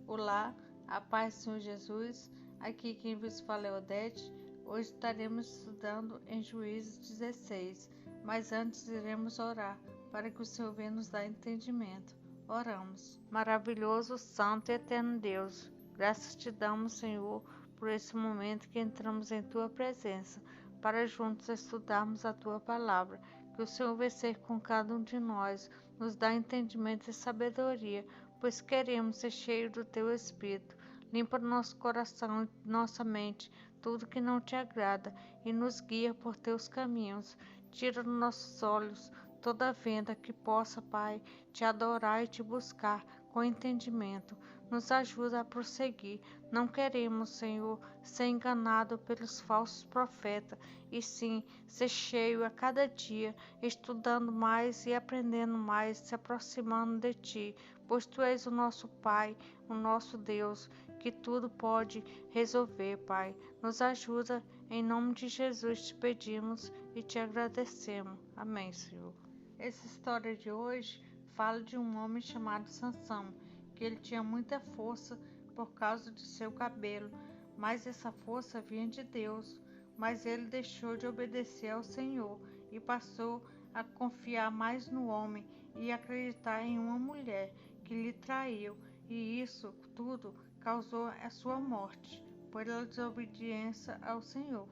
Olá, a paz do Senhor Jesus. Aqui quem vos fala é Odete. Hoje estaremos estudando em Juízes 16, mas antes iremos orar para que o Senhor venha nos dar entendimento. Oramos. Maravilhoso, santo e eterno Deus, graças te damos, Senhor, por esse momento que entramos em tua presença, para juntos estudarmos a tua palavra. Que o Senhor venha ser com cada um de nós, nos dá entendimento e sabedoria, pois queremos ser cheios do teu Espírito. Limpa nosso coração e nossa mente, tudo que não te agrada, e nos guia por teus caminhos. Tira dos nossos olhos toda venda que possa, Pai, te adorar e te buscar com entendimento. Nos ajuda a prosseguir. Não queremos, Senhor, ser enganado pelos falsos profetas, e sim ser cheio a cada dia, estudando mais e aprendendo mais, se aproximando de ti, pois tu és o nosso Pai, o nosso Deus, que tudo pode resolver, Pai. Nos ajuda, em nome de Jesus te pedimos e te agradecemos. Amém, Senhor. Essa história de hoje fala de um homem chamado Sansão, que ele tinha muita força por causa de seu cabelo, mas essa força vinha de Deus. Mas ele deixou de obedecer ao Senhor e passou a confiar mais no homem e acreditar em uma mulher que lhe traiu, e isso tudo causou a sua morte, pela desobediência ao Senhor.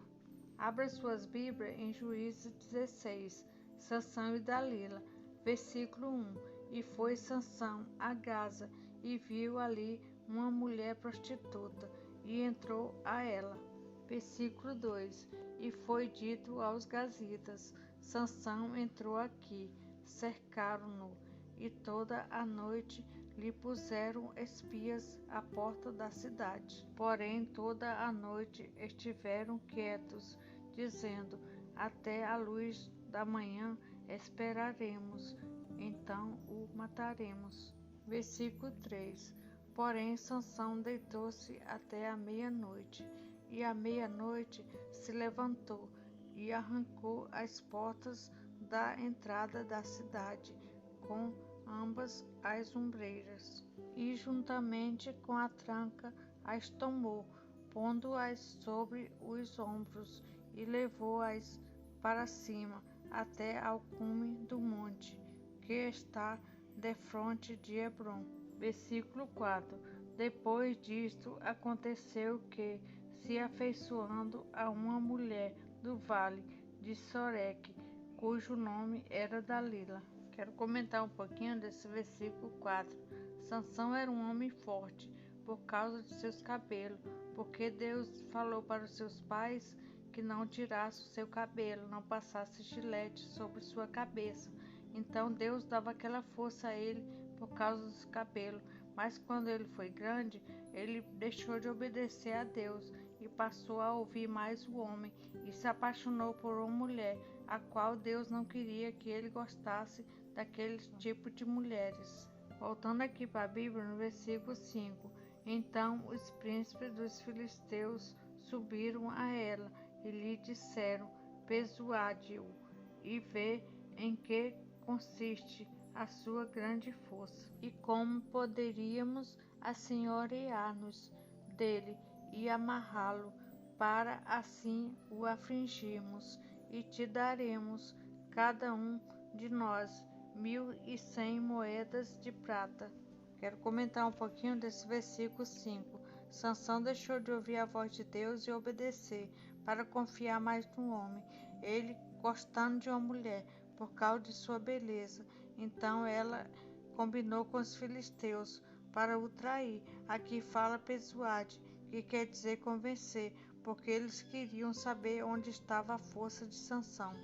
Abra suas Bíblias em Juízes 16, Sansão e Dalila, versículo 1. E foi Sansão a Gaza, e viu ali uma mulher prostituta, e entrou a ela. Versículo 2. E foi dito aos gazitas: Sansão entrou aqui, cercaram-no, e toda a noite lhe puseram espias à porta da cidade. Porém, toda a noite estiveram quietos, dizendo: até a luz da manhã esperaremos, então o mataremos. Versículo 3. Porém, Sansão deitou-se até a meia-noite, e à meia-noite se levantou e arrancou as portas da entrada da cidade, com ambas as ombreiras, e juntamente com a tranca as tomou, pondo-as sobre os ombros, e levou-as para cima, até ao cume do monte, que está defronte de Hebrom. Versículo 4. Depois disto, aconteceu que, se afeiçoando a uma mulher do vale de Soreque, cujo nome era Dalila. Quero comentar um pouquinho desse versículo 4. Sansão era um homem forte por causa de seus cabelos, porque Deus falou para os seus pais que não tirasse o seu cabelo, não passasse gilete sobre sua cabeça. Então Deus dava aquela força a ele por causa dos cabelos, mas quando ele foi grande, ele deixou de obedecer a Deus e passou a ouvir mais o homem, e se apaixonou por uma mulher, a qual Deus não queria que ele gostasse daquele tipo de mulheres. Voltando aqui para a Bíblia, no versículo 5. Então os príncipes dos filisteus subiram a ela e lhe disseram: persuade-o e vê em que consiste a sua grande força, e como poderíamos assenhorear-nos dele e amarrá-lo, para assim o afligirmos, e te daremos, cada um de nós, 1.100 moedas de prata. Quero comentar um pouquinho desse versículo 5. Sansão deixou de ouvir a voz de Deus e obedecer, para confiar mais no homem, ele gostando de uma mulher, por causa de sua beleza. Então ela combinou com os filisteus para o trair. Aqui fala persuade, que quer dizer convencer, porque eles queriam saber onde estava a força de Sansão.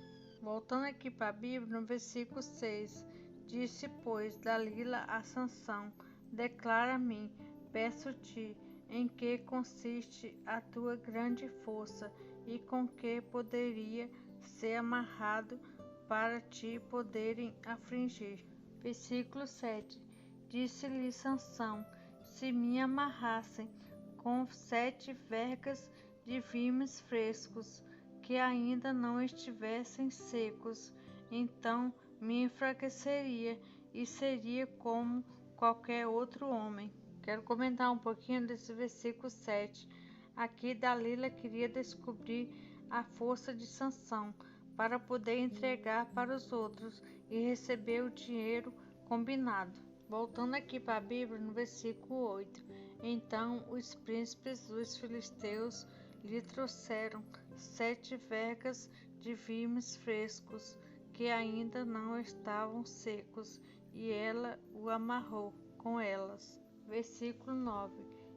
Voltando aqui para a Bíblia, no versículo 6, disse, pois, Dalila a Sansão: declara-me, peço-te, em que consiste a tua grande força, e com que poderia ser amarrado para te poderem afligir. Versículo 7. Disse-lhe Sansão: se me amarrassem com 7 vergas de vimes frescos, que ainda não estivessem secos, então me enfraqueceria e seria como qualquer outro homem. Quero comentar um pouquinho desse versículo 7. Aqui Dalila queria descobrir a força de Sansão para poder entregar para os outros e receber o dinheiro combinado. Voltando aqui para a Bíblia, no versículo 8. Então os príncipes dos filisteus lhe trouxeram 7 vergas de vimes frescos que ainda não estavam secos, e ela o amarrou com elas. Versículo 9.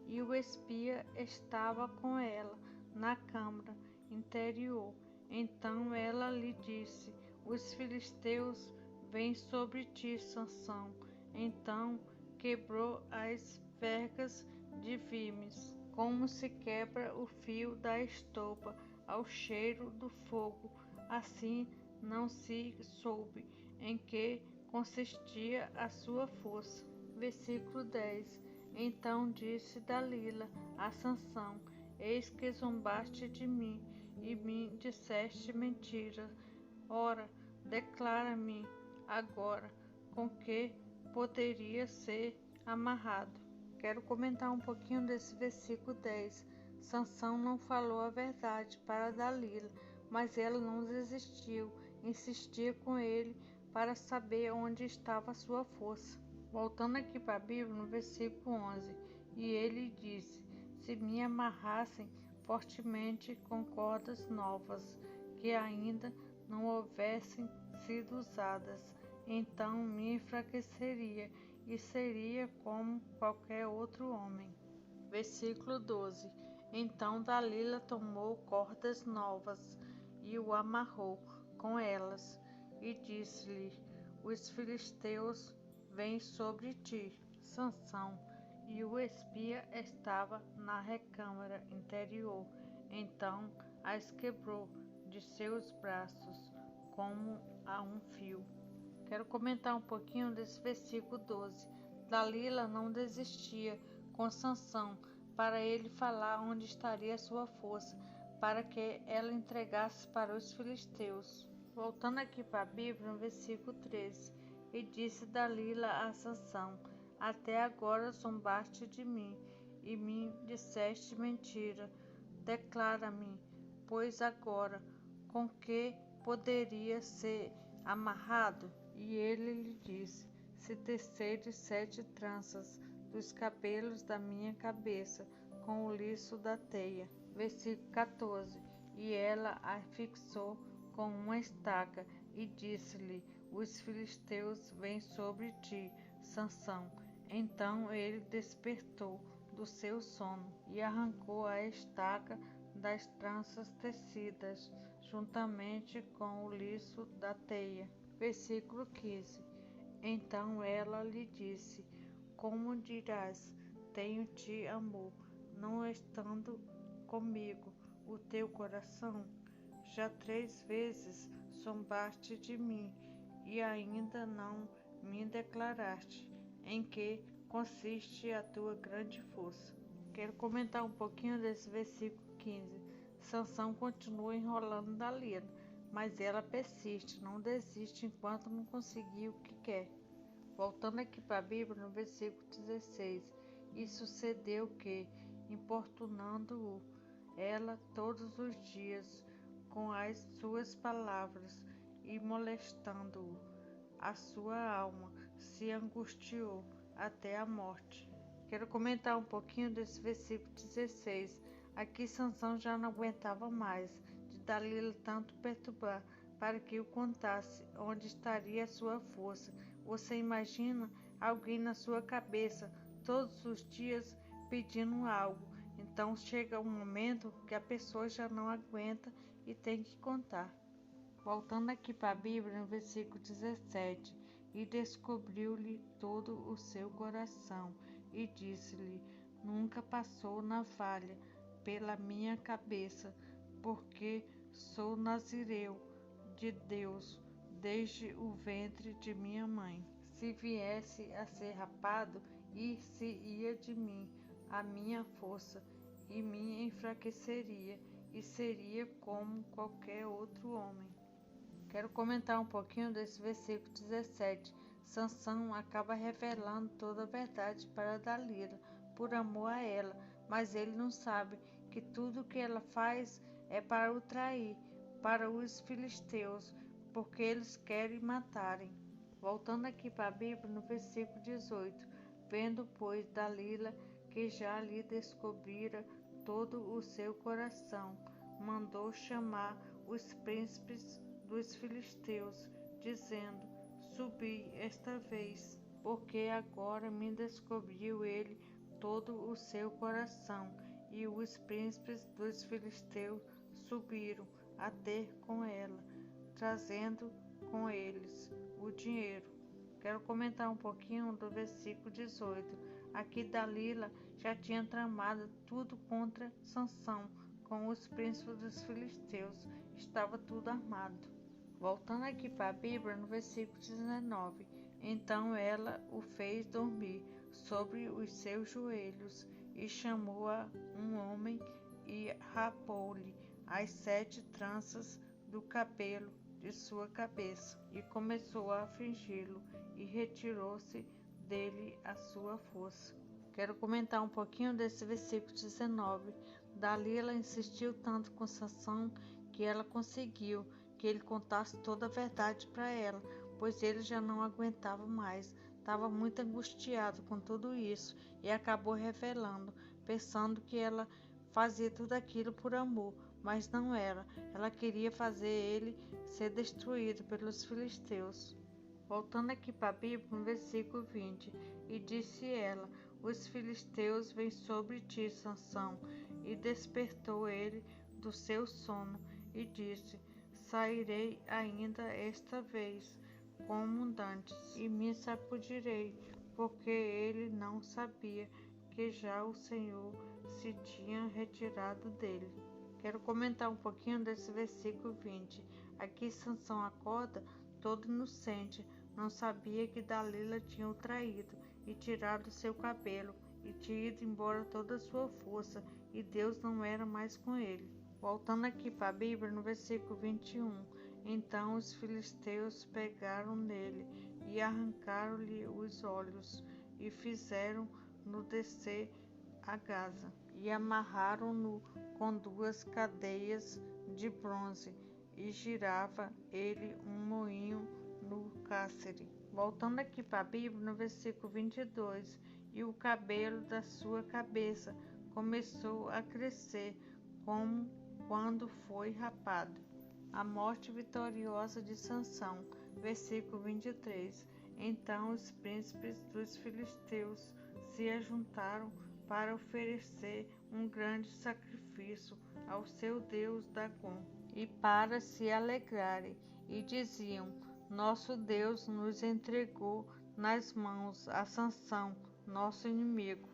E o espia estava com ela na câmara interior. Então ela lhe disse: os filisteus vêm sobre ti, Sansão. Então quebrou as vergas de vimes, como se quebra o fio da estopa ao cheiro do fogo. Assim não se soube em que consistia a sua força. Versículo 10. Então disse Dalila a Sansão: eis que zombaste de mim e me disseste mentira. Ora, declara-me agora com que poderia ser amarrado. Quero comentar um pouquinho desse versículo 10. Sansão não falou a verdade para Dalila, mas ela não desistiu, insistia com ele para saber onde estava a sua força. Voltando aqui para a Bíblia, no versículo 11, e ele disse: se me amarrassem fortemente com cordas novas, que ainda não houvessem sido usadas, então me enfraqueceria e seria como qualquer outro homem. Versículo 12. Então Dalila tomou cordas novas e o amarrou com elas, e disse-lhe: os filisteus vêm sobre ti, Sansão. E o espia estava na recâmara interior. Então as quebrou de seus braços como a um fio. Quero comentar um pouquinho desse versículo 12. Dalila não desistia com Sansão para ele falar onde estaria a sua força, para que ela entregasse para os filisteus. Voltando aqui para a Bíblia, no versículo 13, e disse Dalila a Sansão: até agora zombaste de mim e me disseste mentira. Declara-me, pois agora, com que poderia ser amarrado? E ele lhe disse: se teceres 7 tranças dos cabelos da minha cabeça com o liço da teia. Versículo 14. E ela a fixou com uma estaca e disse-lhe: os filisteus vêm sobre ti, Sansão. Então ele despertou do seu sono e arrancou a estaca das tranças tecidas, juntamente com o liço da teia. Versículo 15. Então ela lhe disse: como dirás, tenho-te amor, não estando comigo o teu coração? Já 3 vezes zombaste de mim e ainda não me declaraste em que consiste a tua grande força. Quero comentar um pouquinho desse versículo 15. Sansão continua enrolando Dalila, mas ela persiste, não desiste enquanto não conseguir o que quer. Voltando aqui para a Bíblia, no versículo 16, e sucedeu que, importunando-o ela todos os dias com as suas palavras e molestando-o, a sua alma se angustiou até a morte. Quero comentar um pouquinho desse versículo 16. Aqui Sansão já não aguentava mais de Dalila tanto perturbar para que o contasse onde estaria a sua força. Você imagina alguém na sua cabeça todos os dias pedindo algo. Então chega um momento que a pessoa já não aguenta e tem que contar. Voltando aqui para a Bíblia, no versículo 17, e descobriu-lhe todo o seu coração, e disse-lhe: nunca passou navalha pela minha cabeça, porque sou nazireu de Deus desde o ventre de minha mãe. Se viesse a ser rapado, se ia de mim a minha força, e me enfraqueceria, e seria como qualquer outro homem. Quero comentar um pouquinho desse versículo 17. Sansão acaba revelando toda a verdade para Dalila, por amor a ela, mas ele não sabe que tudo o que ela faz é para o trair, para os filisteus, porque eles querem matarem. Voltando aqui para a Bíblia, no versículo 18, vendo, pois, Dalila que já lhe descobrira todo o seu coração, mandou chamar os príncipes dos filisteus, dizendo: Subi esta vez, porque agora me descobriu ele todo o seu coração. E os príncipes dos filisteus subiram a ter com ela, trazendo com eles o dinheiro. Quero comentar um pouquinho do versículo 18. Aqui Dalila já tinha tramado tudo contra Sansão, com os príncipes dos filisteus. Estava tudo armado. Voltando aqui para a Bíblia, no versículo 19. Então ela o fez dormir sobre os seus joelhos e chamou a um homem e rapou-lhe as 7 tranças do cabelo de sua cabeça e começou a afligi-lo e retirou-se dele a sua força. Quero comentar um pouquinho desse versículo 19. Dalila insistiu tanto com Sansão que ela conseguiu que ele contasse toda a verdade para ela, pois ele já não aguentava mais. Estava muito angustiado com tudo isso e acabou revelando, pensando que ela fazia tudo aquilo por amor, mas não era. Ela queria fazer ele ser destruído pelos filisteus. Voltando aqui para a Bíblia, no versículo 20, e disse ela: Os filisteus vêm sobre ti, Sansão. E despertou ele do seu sono e disse: Sairei ainda esta vez como dantes e me sacudirei, porque ele não sabia que já o Senhor se tinha retirado dele. Quero comentar um pouquinho desse versículo 20. Aqui Sansão acorda todo inocente, não sabia que Dalila tinha o traído e tirado seu cabelo e tinha ido embora toda a sua força, e Deus não era mais com ele. Voltando aqui para a Bíblia, no versículo 21, então os filisteus pegaram nele e arrancaram-lhe os olhos e fizeram-no descer a Gaza e amarraram-no com 2 cadeias de bronze e girava ele um moinho no cárcere. Voltando aqui para a Bíblia, no versículo 22, e o cabelo da sua cabeça começou a crescer como quando foi rapado. A morte vitoriosa de Sansão, versículo 23. Então os príncipes dos filisteus se ajuntaram para oferecer um grande sacrifício ao seu deus Dagom e para se alegrarem, e diziam: Nosso Deus nos entregou nas mãos a Sansão, nosso inimigo.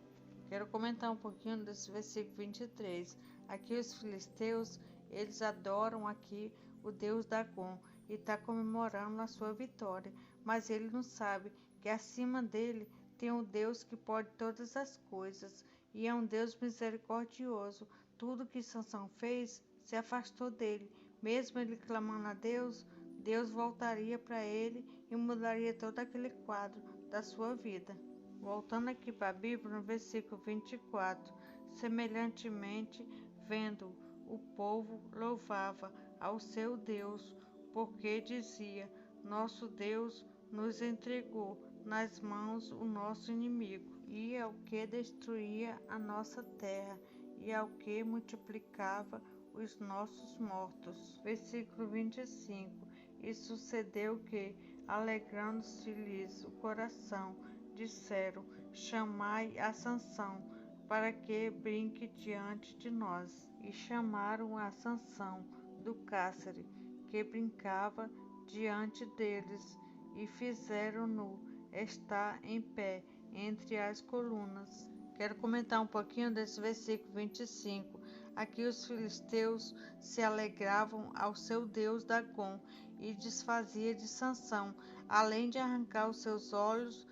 Quero comentar um pouquinho desse versículo 23. Aqui os filisteus, eles adoram aqui o deus Dagom e está comemorando a sua vitória, mas ele não sabe que acima dele tem um Deus que pode todas as coisas e é um Deus misericordioso. Tudo que Sansão fez se afastou dele. Mesmo ele clamando a Deus, Deus voltaria para ele e mudaria todo aquele quadro da sua vida. Voltando aqui para a Bíblia, no versículo 24, semelhantemente, vendo o povo louvava ao seu Deus, porque dizia: Nosso Deus nos entregou nas mãos o nosso inimigo, e ao que destruía a nossa terra, e ao que multiplicava os nossos mortos. Versículo 25. E sucedeu que, alegrando-se-lhes o coração, disseram: Chamai a Sansão, para que brinque diante de nós. E chamaram a Sansão do cárcere, que brincava diante deles, e fizeram-no estar em pé entre as colunas. Quero comentar um pouquinho desse versículo 25. Aqui os filisteus se alegravam ao seu deus Dagom e desfazia de Sansão, além de arrancar os seus olhos,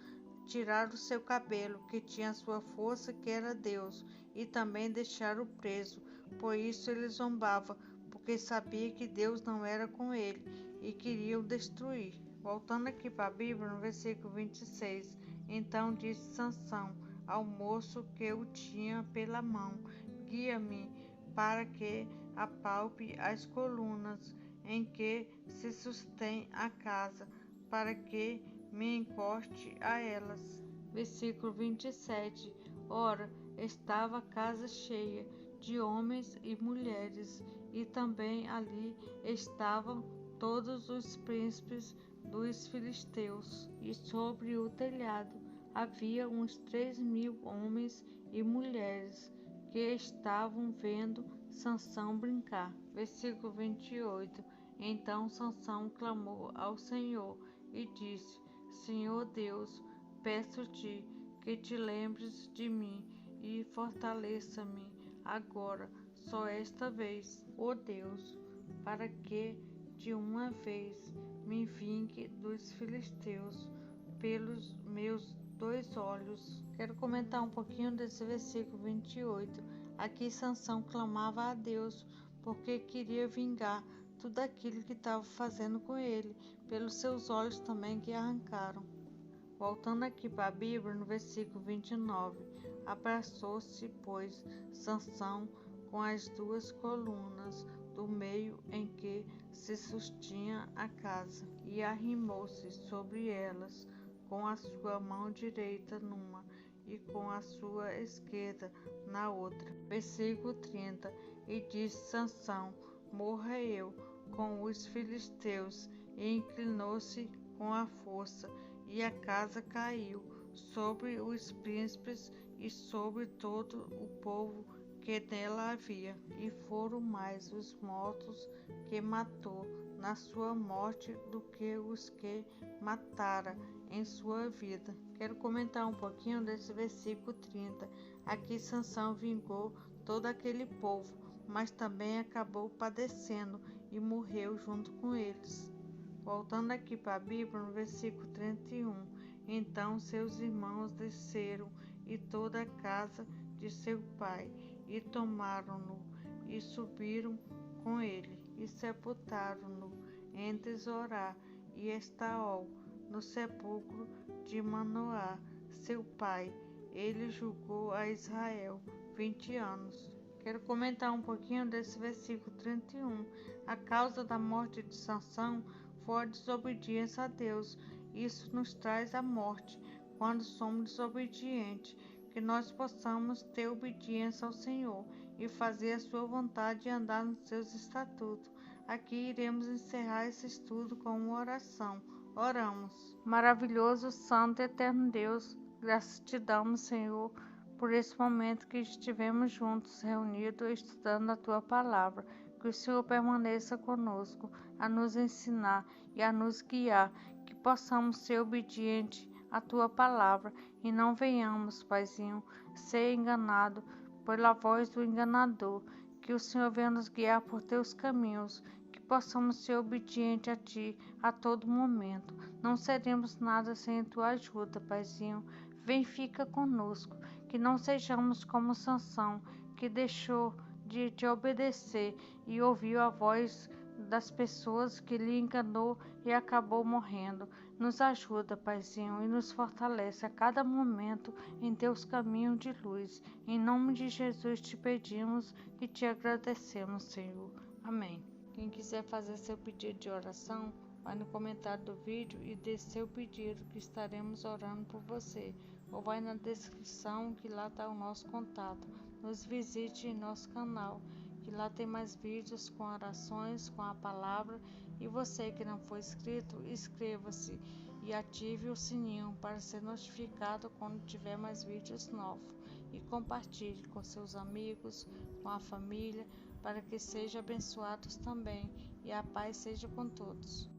tirar o seu cabelo, que tinha a sua força, que era Deus, e também deixar-o preso. Por isso ele zombava, porque sabia que Deus não era com ele e queria o destruir. Voltando aqui para a Bíblia, no versículo 26, então disse Sansão ao moço que o tinha pela mão: guia-me para que apalpe as colunas em que se sustém a casa, para que me encoste a elas. Versículo 27. Ora, estava a casa cheia de homens e mulheres, e também ali estavam todos os príncipes dos filisteus, e sobre o telhado havia uns 3.000 homens e mulheres que estavam vendo Sansão brincar. Versículo 28. Então Sansão clamou ao Senhor e disse: Senhor Deus, peço-te que te lembres de mim e fortaleça-me agora, só esta vez, ó Deus, para que de uma vez me vingue dos filisteus pelos meus 2 olhos. Quero comentar um pouquinho desse versículo 28. Aqui Sansão clamava a Deus porque queria vingar tudo aquilo que estava fazendo com ele, pelos seus olhos também que arrancaram. Voltando aqui para a Bíblia, no versículo 29, abraçou-se, pois, Sansão com as 2 colunas do meio em que se sustinha a casa, e arrimou-se sobre elas com a sua mão direita numa e com a sua esquerda na outra. Versículo 30. E disse Sansão: morra eu com os filisteus, e inclinou-se com a força, e a casa caiu sobre os príncipes e sobre todo o povo que nela havia, e foram mais os mortos que matou na sua morte do que os que matara em sua vida. Quero comentar um pouquinho desse versículo 30. Aqui Sansão vingou todo aquele povo, mas também acabou padecendo e morreu junto com eles. Voltando aqui para a Bíblia, no versículo 31, então seus irmãos desceram e toda a casa de seu pai, e tomaram-no, e subiram com ele, e sepultaram-no entre Zorá e Estaol, no sepulcro de Manoá, seu pai. Ele julgou a Israel 20 anos. Quero comentar um pouquinho desse versículo 31. A causa da morte de Sansão foi a desobediência a Deus. Isso nos traz a morte quando somos desobedientes. Que nós possamos ter obediência ao Senhor e fazer a sua vontade e andar nos seus estatutos. Aqui iremos encerrar esse estudo com uma oração. Oramos. Maravilhoso, santo e eterno Deus, graças te damos, Senhor, por esse momento que estivemos juntos, reunidos, estudando a tua palavra. Que o Senhor permaneça conosco, a nos ensinar e a nos guiar, que possamos ser obedientes à tua palavra e não venhamos, Paizinho, ser enganado pela voz do enganador. Que o Senhor venha nos guiar por teus caminhos, que possamos ser obedientes a ti a todo momento. Não seremos nada sem a tua ajuda, Paizinho. Vem, fica conosco, que não sejamos como Sansão, que deixou de te obedecer e ouviu a voz das pessoas que lhe enganou e acabou morrendo. Nos ajuda, Paizinho, e nos fortalece a cada momento em teus caminhos de luz. Em nome de Jesus te pedimos e te agradecemos, Senhor. Amém. Quem quiser fazer seu pedido de oração, vai no comentário do vídeo e deixe seu pedido, que estaremos orando por você. Ou vai na descrição, que lá está o nosso contato. Nos visite em nosso canal, que lá tem mais vídeos com orações, com a palavra. E você que não for inscrito, inscreva-se e ative o sininho para ser notificado quando tiver mais vídeos novos. E compartilhe com seus amigos, com a família, para que sejam abençoados também. E a paz seja com todos.